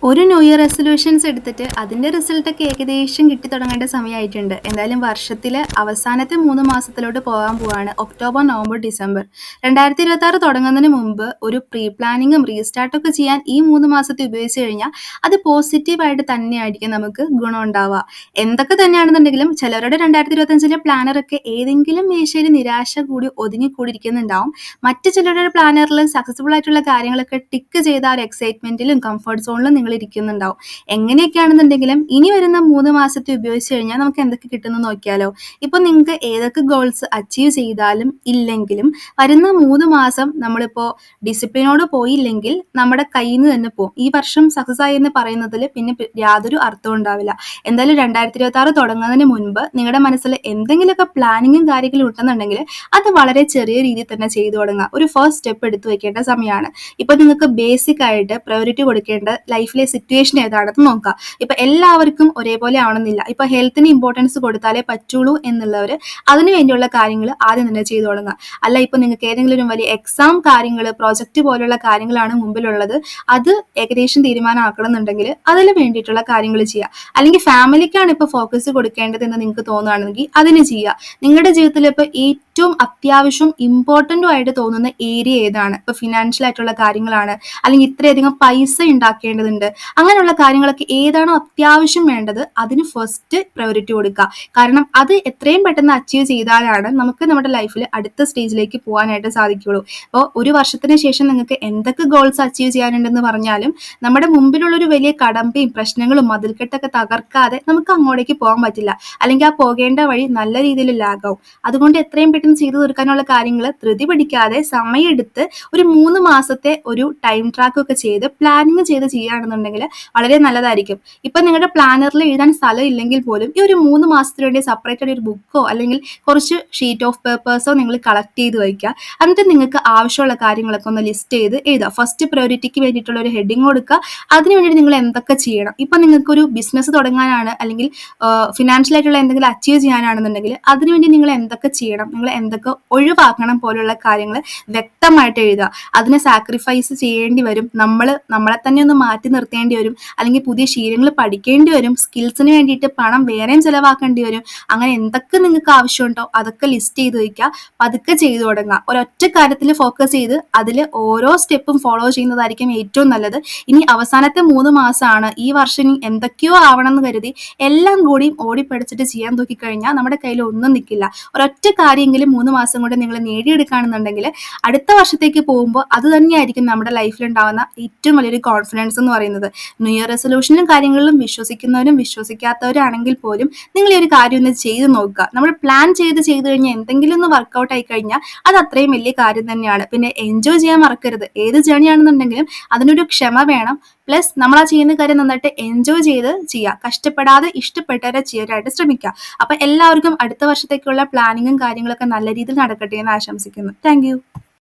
ഒരു new year resolutions എടുത്തിട്ട് അതിൻ്റെ റിസൾട്ടൊക്കെ ഏകദേശം കിട്ടിത്തുടങ്ങേണ്ട സമയമായിട്ടുണ്ട്. എന്തായാലും വർഷത്തിലെ അവസാനത്തെ 3 മാസത്തിലോട്ട് പോകാൻ പോവാണ്. October, November, December. 2026 തുടങ്ങുന്നതിന് മുമ്പ് ഒരു പ്രീ പ്ലാനിങ്ങും റീസ്റ്റാർട്ടൊക്കെ ചെയ്യാൻ ഈ 3 മാസത്തെ ഉപയോഗിച്ച് കഴിഞ്ഞാൽ അത് പോസിറ്റീവായിട്ട് തന്നെയായിരിക്കും നമുക്ക് ഗുണം ഉണ്ടാവുക. എന്തൊക്കെ തന്നെയാണെന്നുണ്ടെങ്കിലും ചിലരുടെ 2025 പ്ലാനറൊക്കെ ഏതെങ്കിലും മേശയിൽ നിരാശ കൂടി ഒതുങ്ങിക്കൂടിയിരിക്കുന്നുണ്ടാവും. മറ്റു ചിലരുടെ പ്ലാനറിൽ സക്സസ്ഫുൾ ആയിട്ടുള്ള കാര്യങ്ങളൊക്കെ ടിക്ക് ചെയ്ത ആ ഒരു എക്സൈറ്റ്മെന്റിലും കംഫർട്ട് സോണിലും നിങ്ങൾ ഇരിക്കുന്നുണ്ടാവും. എങ്ങനെയൊക്കെയാണെന്നുണ്ടെങ്കിലും ഇനി വരുന്ന 3 മാസത്തെ ഉപയോഗിച്ച് കഴിഞ്ഞാൽ നമുക്ക് എന്തൊക്കെ കിട്ടുന്നു നോക്കിയാലോ. ഇപ്പൊ നിങ്ങൾക്ക് ഏതൊക്കെ ഗോൾസ് അച്ചീവ് ചെയ്താലും ഇല്ലെങ്കിലും വരുന്ന 3 മാസം നമ്മളിപ്പോ ഡിസിപ്ലിനോട് പോയില്ലെങ്കിൽ നമ്മുടെ കയ്യിൽ നിന്ന് തന്നെ പോകും. ഈ വർഷം സക്സസ് ആയി എന്ന് പറയുന്നതിൽ പിന്നെ യാതൊരു അർത്ഥവും ഉണ്ടാവില്ല. എന്തായാലും 2026 തുടങ്ങുന്നതിന് മുൻപ് നിങ്ങളുടെ മനസ്സിൽ എന്തെങ്കിലുമൊക്കെ പ്ലാനിങ്ങും കാര്യങ്ങളും ഉണ്ടെന്നുണ്ടെങ്കിൽ അത് വളരെ ചെറിയ രീതിയിൽ തന്നെ ചെയ്തു തുടങ്ങുക. ഒരു ഫസ്റ്റ് സ്റ്റെപ്പ് എടുത്തു വെക്കേണ്ട സമയമാണ്. ഇപ്പൊ നിങ്ങൾക്ക് ബേസിക് ആയിട്ട് പ്രയോറിറ്റി കൊടുക്കേണ്ട ലൈഫിലെ സിറ്റുവേഷൻ ഏതാണെന്ന് നോക്കുക. ഇപ്പൊ എല്ലാവർക്കും ഒരേപോലെ ആവണമെന്നില്ല. ഇപ്പൊ ഹെൽത്തിന് ഇമ്പോർട്ടൻസ് കൊടുത്താലേ പറ്റുള്ളൂ എന്നുള്ളവർ അതിനു വേണ്ടിയുള്ള കാര്യങ്ങൾ ആദ്യം തന്നെ ചെയ്തു തുടങ്ങുക. അല്ല ഇപ്പൊ നിങ്ങൾക്ക് ഏതെങ്കിലും ഒരു വലിയ എക്സാം കാര്യങ്ങൾ, പ്രോജക്റ്റ് പോലുള്ള കാര്യങ്ങളാണ് മുമ്പിലുള്ളത്, അത് ഏകദേശം തീരുമാനമാക്കണം എന്നുണ്ടെങ്കിൽ അതിന് വേണ്ടിയിട്ടുള്ള കാര്യങ്ങൾ ചെയ്യുക. അല്ലെങ്കിൽ ഫാമിലിക്കാണ് ഇപ്പൊ ഫോക്കസ് കൊടുക്കേണ്ടത് എന്ന് നിങ്ങൾക്ക് തോന്നുകയാണെങ്കിൽ അതിന് ചെയ്യുക. നിങ്ങളുടെ ജീവിതത്തിൽ ഇപ്പൊ ഏറ്റവും അത്യാവശ്യം ഇമ്പോർട്ടന്റും ആയിട്ട് തോന്നുന്ന ഏരിയ ഏതാണ്? ഇപ്പൊ ഫിനാൻഷ്യൽ ആയിട്ടുള്ള കാര്യങ്ങളാണ്, അല്ലെങ്കിൽ ഇത്രയധികം പൈസ ഉണ്ടാക്കേണ്ടതുണ്ട്, അങ്ങനെയുള്ള കാര്യങ്ങളൊക്കെ ഏതാണോ അത്യാവശ്യം വേണ്ടത് അതിന് ഫസ്റ്റ് പ്രയോറിറ്റി കൊടുക്കുക. കാരണം അത് എത്രയും പെട്ടെന്ന് അച്ചീവ് ചെയ്താലാണ് നമുക്ക് നമ്മുടെ ലൈഫിൽ അടുത്ത സ്റ്റേജിലേക്ക് പോകാനായിട്ട് സാധിക്കുകയുള്ളൂ. അപ്പോൾ ഒരു വർഷത്തിന് ശേഷം നിങ്ങൾക്ക് എന്തൊക്കെ ഗോൾസ് അച്ചീവ് ചെയ്യാനുണ്ടെന്ന് പറഞ്ഞാലും നമ്മുടെ മുമ്പിലുള്ള ഒരു വലിയ കടമ്പയും പ്രശ്നങ്ങളും മതിൽക്കെട്ടൊക്കെ തകർക്കാതെ നമുക്ക് അങ്ങോട്ടേക്ക് പോകാൻ പറ്റില്ല. അല്ലെങ്കിൽ ആ പോകേണ്ട വഴി നല്ല രീതിയിൽ ലാഗാവും. അതുകൊണ്ട് എത്രയും പെട്ടെന്ന് ചെയ്തു തീർക്കാനുള്ള കാര്യങ്ങൾ ധൃതി പിടിക്കാതെ സമയമെടുത്ത് ഒരു 3 മാസത്തെ ഒരു ടൈം ട്രാക്ക് ഒക്കെ ചെയ്ത് പ്ലാനിങ് ചെയ്ത് ചെയ്യുകയാണെന്നുണ്ടെങ്കിൽ വളരെ നല്ലതായിരിക്കും. ഇപ്പൊ നിങ്ങളുടെ പ്ലാനറിൽ എഴുതാൻ സ്ഥലം ഇല്ലെങ്കിൽ പോലും ഈ ഒരു 3 മാസത്തിന് വേണ്ടി സെപ്പറേറ്റ് ആയിട്ട് ഒരു ബുക്കോ അല്ലെങ്കിൽ കുറച്ച് ഷീറ്റ് ഓഫ് പേപ്പേഴ്സോ നിങ്ങൾ കളക്ട് ചെയ്ത് വയ്ക്കുക. എന്നിട്ട് നിങ്ങൾക്ക് ആവശ്യമുള്ള കാര്യങ്ങളൊക്കെ ഒന്ന് ലിസ്റ്റ് ചെയ്ത് എഴുതുക. ഫസ്റ്റ് പ്രയോറിറ്റിക്ക് വേണ്ടിയിട്ടുള്ള ഒരു ഹെഡിങ് കൊടുക്കുക. അതിന് വേണ്ടിയിട്ട് നിങ്ങൾ എന്തൊക്കെ ചെയ്യണം. ഇപ്പൊ നിങ്ങൾക്ക് ഒരു ബിസിനസ് തുടങ്ങാനാണ്, അല്ലെങ്കിൽ ഫിനാൻഷ്യൽ ആയിട്ടുള്ള എന്തെങ്കിലും അച്ചീവ് ചെയ്യാനാണെന്നുണ്ടെങ്കിൽ അതിനുവേണ്ടി നിങ്ങൾ എന്തൊക്കെ ചെയ്യണം, നിങ്ങൾ എന്തൊക്കെ ഒഴിവാക്കണം പോലുള്ള കാര്യങ്ങൾ വ്യക്തമായിട്ട് എഴുതുക. അതിനെ സാക്രിഫൈസ് ചെയ്യേണ്ടി വരും, നമ്മളെ തന്നെ ഒന്ന് മാറ്റി നിർത്തേണ്ടി വരും, അല്ലെങ്കിൽ പുതിയ ശീലങ്ങൾ പഠിക്കേണ്ടി വരും, സ്കിൽസിന് വേണ്ടിയിട്ട് പണം വേറെയും ചിലവാക്കേണ്ടി വരും. അങ്ങനെ എന്തൊക്കെ നിങ്ങൾക്ക് ആവശ്യമുണ്ടോ അതൊക്കെ ലിസ്റ്റ് ചെയ്ത് വയ്ക്കുക. പതുക്കെ ചെയ്തു തുടങ്ങുക. ഒരൊറ്റ കാര്യത്തിൽ ഫോക്കസ് ചെയ്ത് അതിൽ ഓരോ സ്റ്റെപ്പും ഫോളോ ചെയ്യുന്നതായിരിക്കും ഏറ്റവും നല്ലത്. ഇനി അവസാനത്തെ 3 മാസമാണ്, ഈ വർഷം ഇനി എന്തൊക്കെയോ ആവണം എന്ന് കരുതി എല്ലാം കൂടിയും ഓടിപ്പടിച്ചിട്ട് ചെയ്യാൻ നോക്കിക്കഴിഞ്ഞാൽ നമ്മുടെ കയ്യിൽ ഒന്നും നിൽക്കില്ല. ഒരൊറ്റ കാര്യമെങ്കിലും 3 മാസം കൊണ്ട് നിങ്ങൾ നേടിയെടുക്കുകയാണെന്നുണ്ടെങ്കിൽ അടുത്ത വർഷത്തേക്ക് പോകുമ്പോൾ അത് തന്നെയായിരിക്കും നമ്മുടെ ലൈഫിൽ ഉണ്ടാവുന്ന ഏറ്റവും വലിയൊരു കോൺഫിഡൻസ് എന്ന് പറയുന്നത്. ന്യൂ ഇയർ റെസൊല്യൂഷനും കാര്യങ്ങളിലും വിശ്വസിക്കുന്നവരും വിശ്വസിക്കാത്തവരാണെങ്കിൽ പോലും നിങ്ങൾ ഈ ഒരു കാര്യം ഒന്ന് ചെയ്ത് നോക്കുക. നമ്മൾ പ്ലാൻ ചെയ്ത് കഴിഞ്ഞാൽ എന്തെങ്കിലും ഒന്ന് വർക്കൗട്ട് ആയി കഴിഞ്ഞാൽ അത് അത്രയും വലിയ കാര്യം തന്നെയാണ്. പിന്നെ എൻജോയ് ചെയ്യാൻ മറക്കരുത്. ഏത് ജേണി ആണെന്നുണ്ടെങ്കിലും അതിനൊരു ക്ഷമ വേണം. പ്ലസ് നമ്മൾ ആ ചെയ്യുന്ന കാര്യം നന്നായിട്ട് എൻജോയ് ചെയ്ത് ചെയ്യുക. കഷ്ടപ്പെടാതെ ഇഷ്ടപ്പെട്ടവരെ ചെയ്യാനായിട്ട് ശ്രമിക്കുക. അപ്പൊ എല്ലാവർക്കും അടുത്ത വർഷത്തേക്കുള്ള പ്ലാനിങ്ങും കാര്യങ്ങളൊക്കെ നല്ല രീതിയിൽ നടക്കട്ടെ എന്ന് ആശംസിക്കുന്നു. താങ്ക്